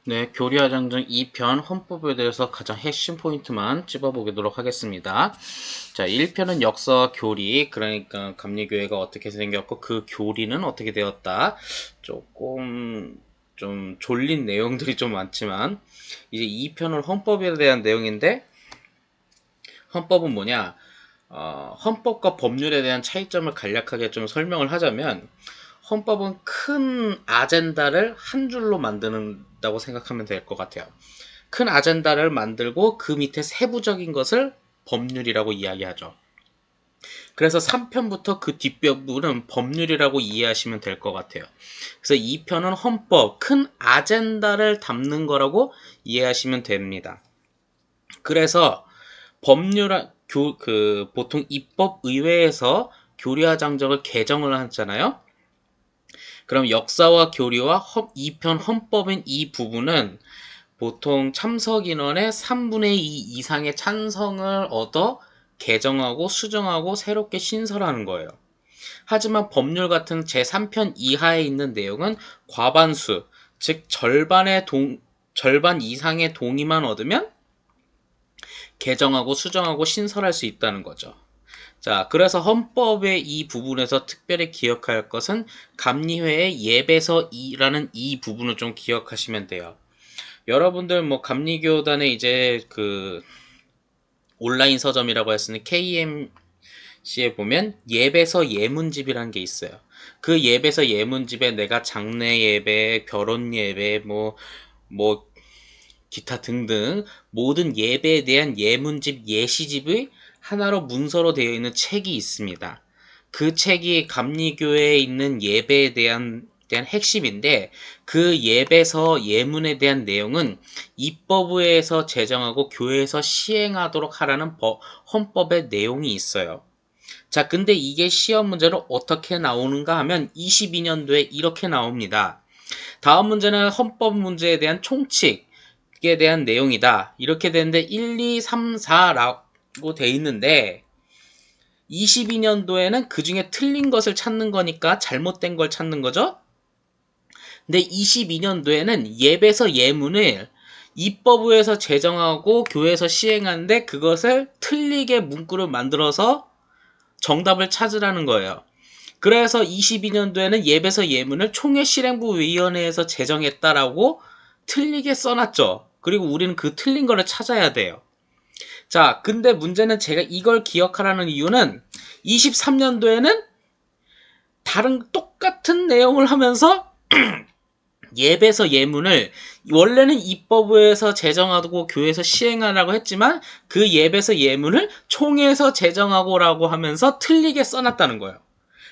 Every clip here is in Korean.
네, 교리화장정 2편 헌법에 대해서 가장 핵심 포인트만 찝어보도록 하겠습니다. 자, 1편은 역사와 교리, 그러니까 감리교회가 어떻게 생겼고 그 교리는 어떻게 되었다. 조금 좀 졸린 내용들이 좀 많지만 이제 2편은 헌법에 대한 내용인데 헌법은 뭐냐? 헌법과 법률에 대한 차이점을 간략하게 좀 설명을 하자면 헌법은 큰 아젠다를 한 줄로 만드는다고 생각하면 될 것 같아요. 큰 아젠다를 만들고 그 밑에 세부적인 것을 법률이라고 이야기하죠. 그래서 3편부터 그 뒷부분은 법률이라고 이해하시면 될 것 같아요. 그래서 2편은 헌법, 큰 아젠다를 담는 거라고 이해하시면 됩니다. 그래서 보통 입법의회에서 교리화장정을 개정을 하잖아요. 그럼 역사와 교리와 2편 헌법인 이 부분은 보통 참석 인원의 3분의 2 이상의 찬성을 얻어 개정하고 수정하고 새롭게 신설하는 거예요. 하지만 법률 같은 제3편 이하에 있는 내용은 과반수, 즉 절반 이상의 동의만 얻으면 개정하고 수정하고 신설할 수 있다는 거죠. 자, 그래서 헌법의 이 부분에서 특별히 기억할 것은 감리회의 예배서라는 이 부분을 좀 기억하시면 돼요. 여러분들 뭐 감리교단에 이제 그 온라인 서점이라고 했으니 KMC에 보면 예배서 예문집이라는 게 있어요. 그 예배서 예문집에 내가 장례 예배, 결혼 예배, 뭐 기타 등등 모든 예배에 대한 예문집, 예시집의 하나로 문서로 되어 있는 책이 있습니다. 그 책이 감리교회에 있는 예배에 대한 핵심인데 그 예배서 예문에 대한 내용은 입법부에서 제정하고 교회에서 시행하도록 하라는 헌법의 내용이 있어요. 자, 근데 이게 시험 문제로 어떻게 나오는가 하면 22년도에 이렇게 나옵니다. 다음 문제는 헌법 문제에 대한 총칙에 대한 내용이다. 이렇게 되는데 1, 2, 3, 4라고 돼 있는데 22년도에는 그 중에 틀린 것을 찾는 거니까 잘못된 걸 찾는 거죠. 근데 22년도에는 예배서 예문을 입법부에서 제정하고 교회에서 시행하는데 그것을 틀리게 문구를 만들어서 정답을 찾으라는 거예요. 그래서 22년도에는 예배서 예문을 총회실행부위원회에서 제정했다라고 틀리게 써놨죠. 그리고 우리는 그 틀린 거를 찾아야 돼요. 자, 근데 문제는 제가 이걸 기억하라는 이유는 23년도에는 다른 똑같은 내용을 하면서 예배서 예문을 원래는 입법부에서 제정하고 교회에서 시행하라고 했지만 그 예배서 예문을 총회에서 제정하고라고 하면서 틀리게 써놨다는 거예요.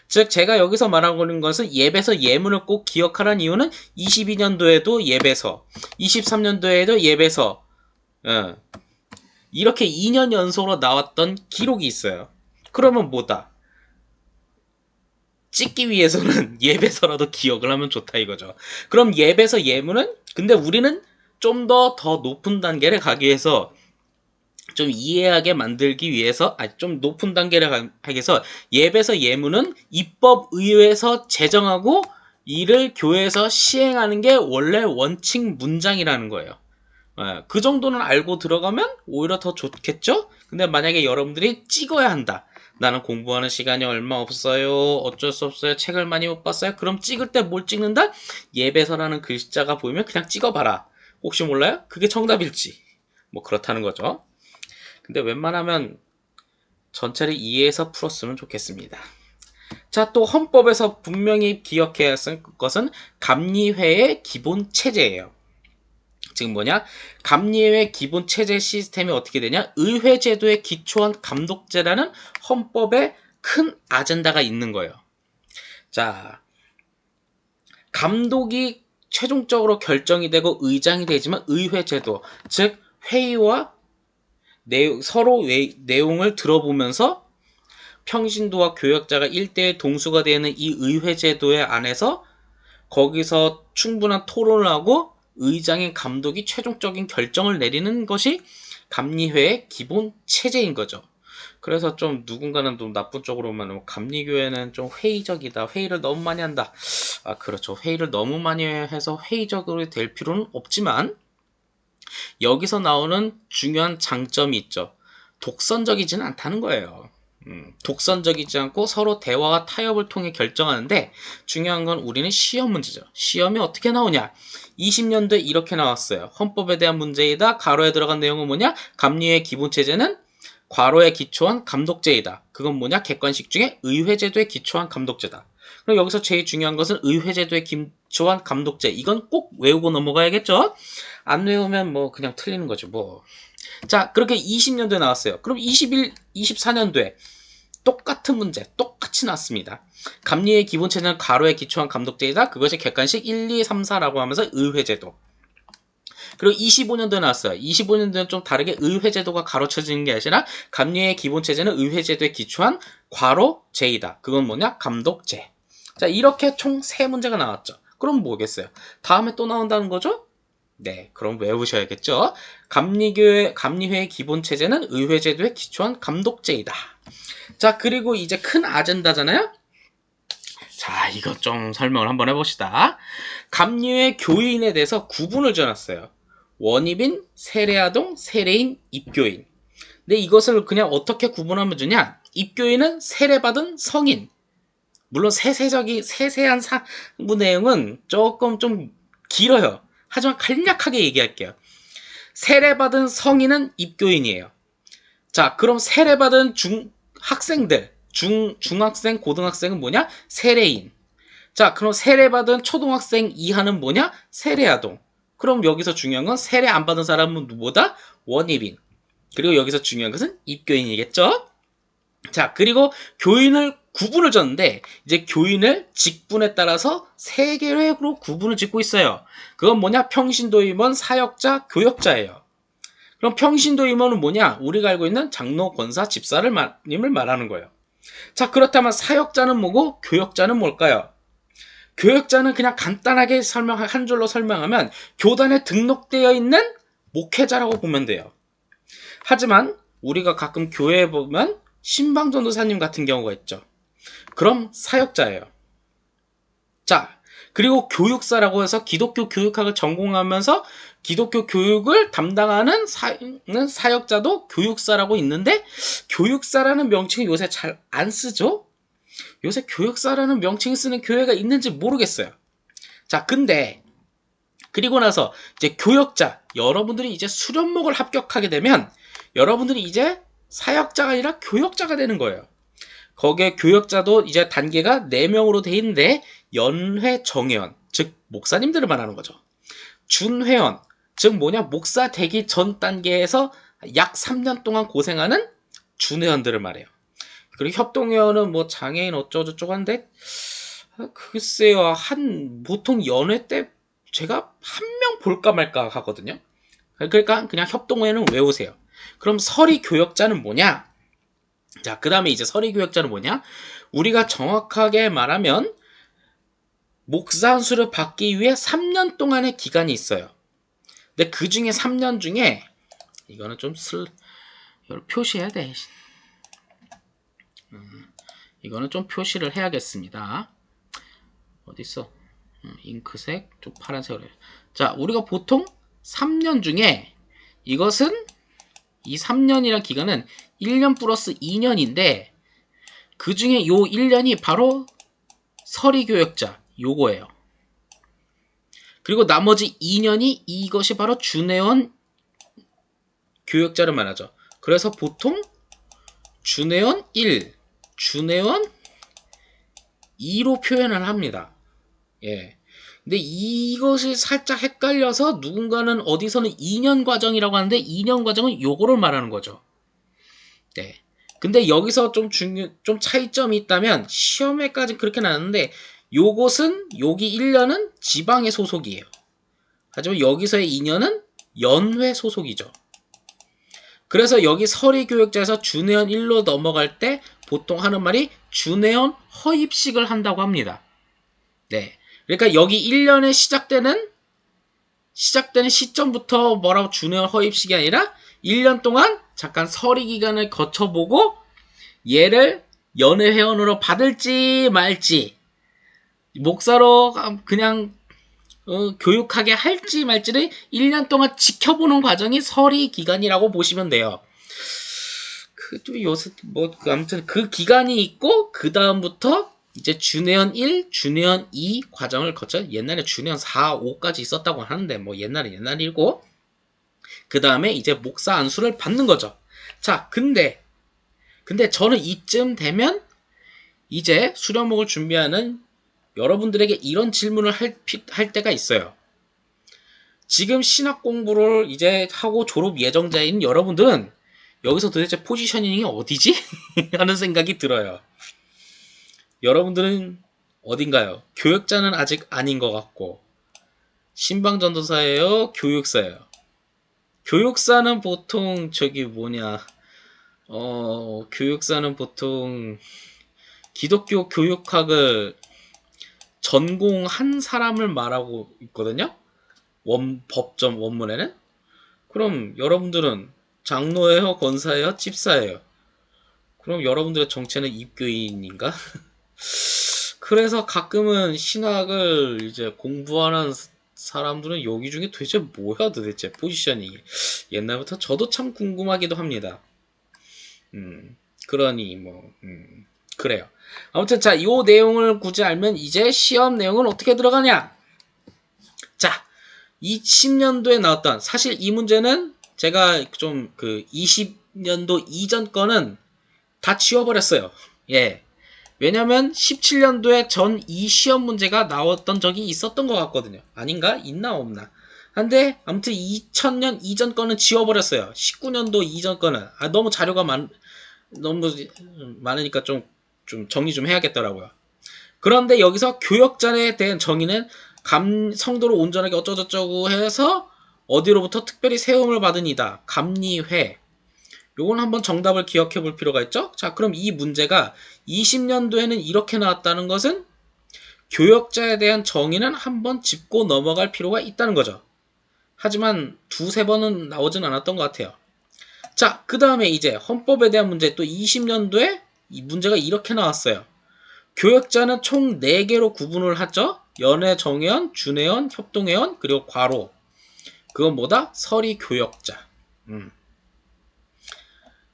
즉 제가 여기서 말하고 있는 것은 예배서 예문을 꼭 기억하라는 이유는 22년도에도 예배서, 23년도에도 예배서, 이렇게 2년 연속으로 나왔던 기록이 있어요. 그러면 뭐다? 찍기 위해서는 예배서라도 기억을 하면 좋다 이거죠. 그럼 예배서 예문은 근데 우리는 좀 더 높은 단계를 가기 위해서 좀 이해하게 만들기 위해서 좀 높은 단계를 하기 위해서 예배서 예문은 입법의회에서 제정하고 이를 교회에서 시행하는 게 원래 원칙 문장이라는 거예요. 그 정도는 알고 들어가면 오히려 더 좋겠죠? 근데 만약에 여러분들이 찍어야 한다. 나는 공부하는 시간이 얼마 없어요. 어쩔 수 없어요. 책을 많이 못 봤어요. 그럼 찍을 때 뭘 찍는다? 예배서라는 글자가 보이면 그냥 찍어봐라. 혹시 몰라요? 그게 정답일지. 뭐 그렇다는 거죠. 근데 웬만하면 전체를 이해해서 풀었으면 좋겠습니다. 자, 또 헌법에서 분명히 기억해야 할 것은 감리회의 기본 체제예요. 지금 뭐냐? 감리회 기본 체제 시스템이 어떻게 되냐? 의회제도에 기초한 감독제라는 헌법에 큰 아젠다가 있는 거예요. 자, 감독이 최종적으로 결정이 되고 의장이 되지만 의회제도, 즉 회의와 서로 내용을 들어보면서 평신도와 교역자가 1대1 동수가 되는 이 의회제도의 안에서 거기서 충분한 토론을 하고 의장인 감독이 최종적인 결정을 내리는 것이 감리회의 기본 체제인 거죠. 그래서 좀 누군가는 좀 나쁜 쪽으로 보면 감리교회는 좀 회의적이다. 회의를 너무 많이 한다. 아, 그렇죠. 회의를 너무 많이 해서 회의적으로 될 필요는 없지만 여기서 나오는 중요한 장점이 있죠. 독선적이지는 않다는 거예요. 독선적이지 않고 서로 대화와 타협을 통해 결정하는데 중요한 건 우리는 시험 문제죠. 시험이 어떻게 나오냐? 20년도에 이렇게 나왔어요. 헌법에 대한 문제이다. 가로에 들어간 내용은 뭐냐? 감리의 기본체제는 과로에 기초한 감독제이다. 그건 뭐냐? 객관식 중에 의회제도에 기초한 감독제다. 그럼 여기서 제일 중요한 것은 의회제도에 기초한 감독제. 이건 꼭 외우고 넘어가야겠죠? 안 외우면 뭐 그냥 틀리는 거죠. 뭐. 자, 그렇게 20년도에 나왔어요. 그럼 24년도에 똑같은 문제, 똑같이 나왔습니다. 감리의 기본체제는 가로에 기초한 감독제이다. 그것이 객관식 1, 2, 3, 4라고 하면서 의회제도. 그리고 25년도에 나왔어요. 25년도는 좀 다르게 의회제도가 가로쳐지는 게 아니라 감리의 기본체제는 의회제도에 기초한 과로제이다. 그건 뭐냐? 감독제. 자, 이렇게 총 3문제가 나왔죠. 그럼 뭐겠어요? 다음에 또 나온다는 거죠? 네, 그럼 외우셔야겠죠. 감리회의 기본체제는 의회제도에 기초한 감독제이다. 자, 그리고 이제 큰 아젠다잖아요. 자, 이것 좀 설명을 한번 해봅시다. 감리회 교인에 대해서 구분을 지어놨어요. 원입인, 세례아동, 세례인, 입교인. 근데 이것을 그냥 어떻게 구분하면 되냐? 입교인은 세례받은 성인. 물론 세세한 상부 내용은 조금 좀 길어요. 하지만 간략하게 얘기할게요. 세례받은 성인은 입교인이에요. 자, 그럼 세례받은 학생들, 중학생, 고등학생은 뭐냐? 세례인. 자, 그럼 세례받은 초등학생 이하는 뭐냐? 세례아동. 그럼 여기서 중요한 건 세례 안 받은 사람은 누구보다 원입인. 그리고 여기서 중요한 것은 입교인이겠죠? 자, 그리고 교인을 구분을 졌는데 이제 교인을 직분에 따라서 3개로 구분을 짓고 있어요. 그건 뭐냐? 평신도 임원, 사역자, 교역자예요. 그럼 평신도 임원은 뭐냐? 우리가 알고 있는 장로, 권사, 집사님을 말하는 거예요. 자, 그렇다면 사역자는 뭐고 교역자는 뭘까요? 교역자는 그냥 간단하게 한 줄로 설명하면 교단에 등록되어 있는 목회자라고 보면 돼요. 하지만 우리가 가끔 교회에 보면 신방전도사님 같은 경우가 있죠. 그럼 사역자예요. 자, 그리고 교육사라고 해서 기독교 교육학을 전공하면서 기독교 교육을 담당하는 사역자도 교육사라고 있는데 교육사라는 명칭을 요새 잘 안 쓰죠? 요새 교육사라는 명칭을 쓰는 교회가 있는지 모르겠어요. 자, 근데 그리고 나서 이제 교역자, 여러분들이 이제 수련목을 합격하게 되면 여러분들이 이제 사역자가 아니라 교역자가 되는 거예요. 거기에 교역자도 이제 단계가 4명으로 돼 있는데 연회, 정회원, 즉 목사님들을 말하는 거죠. 준회원, 즉 뭐냐? 목사 되기 전 단계에서 약 3년 동안 고생하는 준회원들을 말해요. 그리고 협동회원은 뭐 장애인 어쩌고저쩌고 한데 글쎄요, 보통 연회 때 제가 한 명 볼까 말까 하거든요. 그러니까 그냥 협동회는 외우세요. 그럼 서리교역자는 뭐냐? 자, 그 다음에 이제 서리교역자는 뭐냐? 우리가 정확하게 말하면 목사 안수를 받기 위해 3년 동안의 기간이 있어요. 근데 그 중에 3년 중에 이거는 좀 이걸 표시해야 돼. 이거는 좀 표시를 해야겠습니다. 어딨어? 잉크색, 좀 파란색으로 해요. 자, 우리가 보통 3년 중에 이것은 이 3년이란 기간은 1년 플러스 2년인데 그 중에 요 1년이 바로 서리교역자 요거예요. 그리고 나머지 2년이 이것이 바로 준회원 교역자를 말하죠. 그래서 보통 준회원 1, 준회원 2로 표현을 합니다. 예. 근데 이것이 살짝 헷갈려서 누군가는 어디서는 2년 과정이라고 하는데 2년 과정은 요거를 말하는 거죠. 네. 근데 여기서 좀 차이점이 있다면 시험에까지 그렇게 나왔는데 요것은 여기 1년은 지방의 소속이에요. 하지만 여기서의 2년은 연회 소속이죠. 그래서 여기 서리교역자에서 준회원 1로 넘어갈 때 보통 하는 말이 준회원 허입식을 한다고 합니다. 네. 그러니까 여기 1년에 시작되는 시점부터 뭐라고 준회원 허입식이 아니라 1년 동안 잠깐 서리 기간을 거쳐보고 얘를 연애 회원으로 받을지 말지, 목사로 그냥 교육하게 할지 말지를 1년 동안 지켜보는 과정이 서리 기간이라고 보시면 돼요. 또 요새 아무튼 그 기간이 있고, 그 다음부터 이제 준회원 1, 준회원 2 과정을 거쳐. 옛날에 준회원 4, 5까지 있었다고 하는데 뭐 옛날이고, 그 다음에 이제 목사 안수를 받는 거죠. 자, 근데 저는 이쯤 되면 이제 수련목을 준비하는 여러분들에게 이런 질문을 할 때가 있어요. 지금 신학 공부를 이제 하고 졸업 예정자인 여러분들은 여기서 도대체 포지셔닝이 어디지? 하는 생각이 들어요. 여러분들은 어딘가요? 교역자는 아직 아닌 것 같고, 신방전도사예요? 교육사예요? 교육사는 보통 교육사는 보통 기독교 교육학을 전공한 사람을 말하고 있거든요. 법전 원문에는. 그럼 여러분들은 장로예요? 권사예요? 집사예요? 그럼 여러분들의 정체는 입교인인가? 그래서 가끔은 신학을 이제 공부하는 사람들은 여기 중에 도대체 포지션이. 옛날부터 저도 참 궁금하기도 합니다. 그러니 그래요. 아무튼 자, 요 내용을 굳이 알면 이제 시험 내용은 어떻게 들어가냐? 자, 20년도에 나왔던, 사실 이 문제는 제가 좀 20년도 이전 거는 다 지워버렸어요. 예. 왜냐면 17년도에 전 이 시험 문제가 나왔던 적이 있었던 것 같거든요. 아닌가? 있나 없나? 근데 아무튼 2000년 이전 거는 지워버렸어요. 19년도 이전 거는 너무 자료가 너무 많으니까 좀 정리 좀 해야겠더라고요. 그런데 여기서 교역자에 대한 정의는 성도를 온전하게 어쩌고저쩌고 해서 어디로부터 특별히 세움을 받으니다. 감리회. 요건 한번 정답을 기억해 볼 필요가 있죠? 자, 그럼 이 문제가 20년도에는 이렇게 나왔다는 것은 교역자에 대한 정의는 한번 짚고 넘어갈 필요가 있다는 거죠. 하지만 두세 번은 나오진 않았던 것 같아요. 자, 그 다음에 이제 헌법에 대한 문제, 또 20년도에 이 문제가 이렇게 나왔어요. 교역자는 총 4개로 구분을 하죠. 연회, 정회원, 준회원, 협동회원, 그리고 과로. 그건 뭐다? 서리 교역자.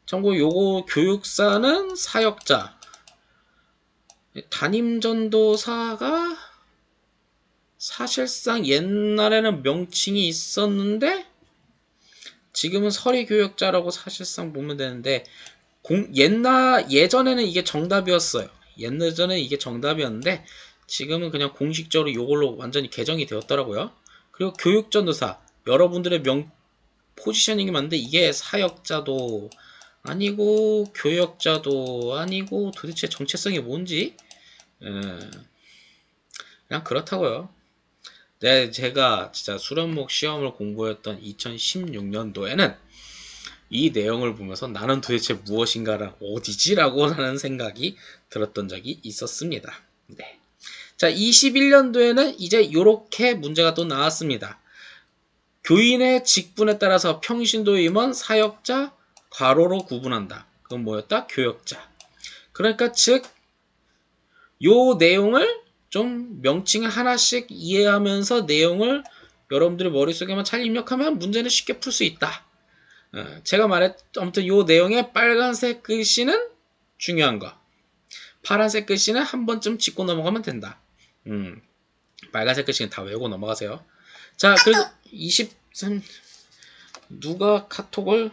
참고 요거 교육사는 사역자. 담임전도사가 사실상 옛날에는 명칭이 있었는데 지금은 서리교역자라고 사실상 보면 되는데, 예전에는 이게 정답이었어요. 예전에 이게 정답이었는데 지금은 그냥 공식적으로 이걸로 완전히 개정이 되었더라고요. 그리고 교육전도사, 여러분들의 포지셔닝이 맞는데 이게 사역자도 아니고 교역자도 아니고 도대체 정체성이 뭔지 그냥 그렇다고요. 네, 제가 진짜 수련목 시험을 공부했던 2016년도에는 이 내용을 보면서 나는 도대체 무엇인가라 어디지라고 하는 생각이 들었던 적이 있었습니다. 네. 자, 21년도에는 이제 요렇게 문제가 또 나왔습니다. 교인의 직분에 따라서 평신도 임원, 사역자, 과로로 구분한다. 그건 뭐였다? 교역자. 그러니까 즉 요 내용을 좀 명칭을 하나씩 이해하면서 내용을 여러분들의 머릿속에만 잘 입력하면 문제는 쉽게 풀 수 있다. 제가 아무튼 요 내용의 빨간색 글씨는 중요한 거, 파란색 글씨는 한 번쯤 짚고 넘어가면 된다. 빨간색 글씨는 다 외우고 넘어가세요. 자, 그리고 23 누가 톡을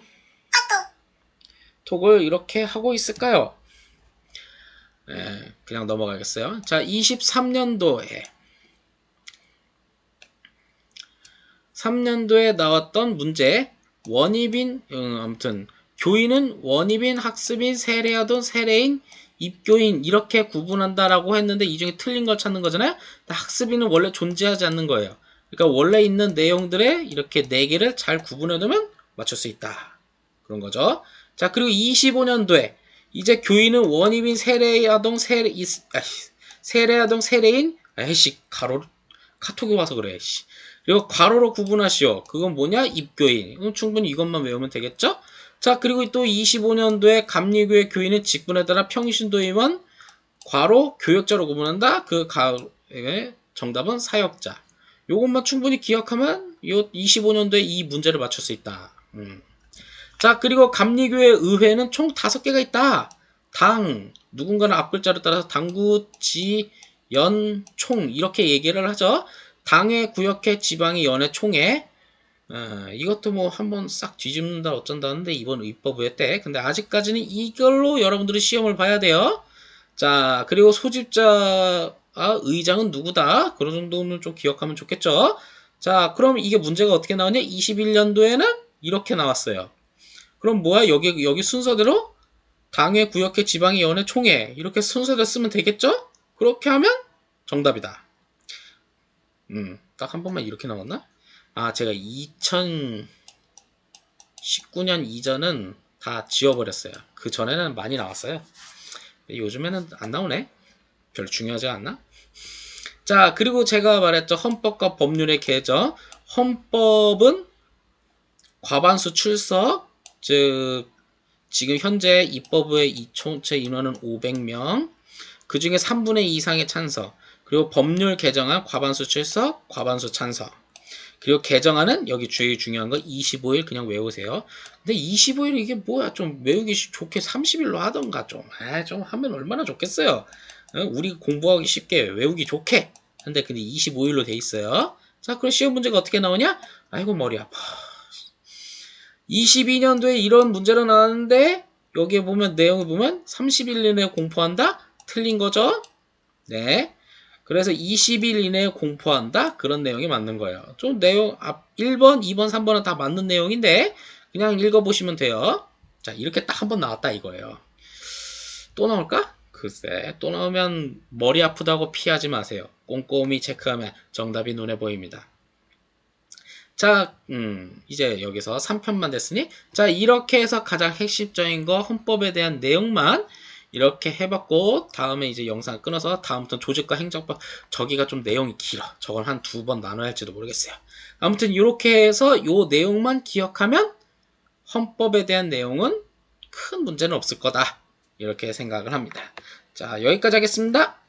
이렇게 하고 있을까요? 그냥 넘어가겠어요. 자, 23년도에 3년도에 나왔던 문제, 원입인, 아무튼 교인은 원입인, 학습인, 세례하던 세례인, 입교인 이렇게 구분한다라고 했는데 이 중에 틀린 걸 찾는 거잖아요. 학습인은 원래 존재하지 않는 거예요. 그러니까 원래 있는 내용들의 이렇게 4개를 잘 구분해 두면 맞출 수 있다. 그런 거죠. 자, 그리고 25년도에 이제 교인은 원입인, 세례아동, 세례아동, 세례인, 카톡이 와서 그래. 그리고 괄호로 구분하시오. 그건 뭐냐? 입교인. 충분히 이것만 외우면 되겠죠? 자, 그리고 또 25년도에 감리교회 교인은 직분에 따라 평신도의원 괄호 교역자로 구분한다. 그 가의 정답은 사역자. 요것만 충분히 기억하면 요 25년도에 이 문제를 맞출 수 있다. 자, 그리고 감리교회 의회는 총 5개가 있다. 당, 누군가는 앞글자를 따라서 당구, 지, 연, 총 이렇게 얘기를 하죠. 당의 구역회, 지방의 연의 총회. 이것도 뭐 한번 싹 뒤집는다 어쩐다는데 이번 입법부회 때. 근데 아직까지는 이걸로 여러분들이 시험을 봐야 돼요. 자, 그리고 소집자 의장은 누구다? 그런 정도는 좀 기억하면 좋겠죠. 자, 그럼 이게 문제가 어떻게 나오냐? 21년도에는 이렇게 나왔어요. 그럼 뭐야? 여기 순서대로 당회, 구역회, 지방의 연회, 총회 이렇게 순서대로 쓰면 되겠죠? 그렇게 하면 정답이다. 딱 한 번만 이렇게 나왔나? 제가 2019년 이전은 다 지워버렸어요. 그 전에는 많이 나왔어요. 요즘에는 안 나오네. 별로 중요하지 않나? 자, 그리고 제가 말했죠. 헌법과 법률의 개정. 헌법은 과반수 출석, 즉 지금 현재 입법부의 총체 인원은 500명, 그 중에 3분의 2 이상의 찬석, 그리고 법률 개정안 과반수 출석, 과반수 찬석, 그리고 개정안은 여기 제일 중요한 거 25일 그냥 외우세요. 근데 25일 이게 뭐야? 좀 외우기 좋게 30일로 하던가 좀. 좀 하면 얼마나 좋겠어요. 우리 공부하기 쉽게 외우기 좋게. 근데 25일로 돼 있어요. 자, 그럼 시험 문제가 어떻게 나오냐? 아이고 머리 아파. 22년도에 이런 문제로 나왔는데 여기에 보면 내용을 보면 30일 이내에 공포한다? 틀린 거죠? 네. 그래서 20일 이내에 공포한다? 그런 내용이 맞는 거예요. 좀 내용 1번, 2번, 3번은 다 맞는 내용인데 그냥 읽어보시면 돼요. 자, 이렇게 딱 한 번 나왔다 이거예요. 또 나올까? 글쎄, 또 나오면 머리 아프다고 피하지 마세요. 꼼꼼히 체크하면 정답이 눈에 보입니다. 자, 이제 여기서 3편만 됐으니, 자, 이렇게 해서 가장 핵심적인 거 헌법에 대한 내용만 이렇게 해봤고, 다음에 이제 영상 끊어서 다음부터 조직과 행정법, 저기가 좀 내용이 길어. 저걸 한 2번 나눠야 할지도 모르겠어요. 아무튼 이렇게 해서 요 내용만 기억하면 헌법에 대한 내용은 큰 문제는 없을 거다. 이렇게 생각을 합니다. 자, 여기까지 하겠습니다.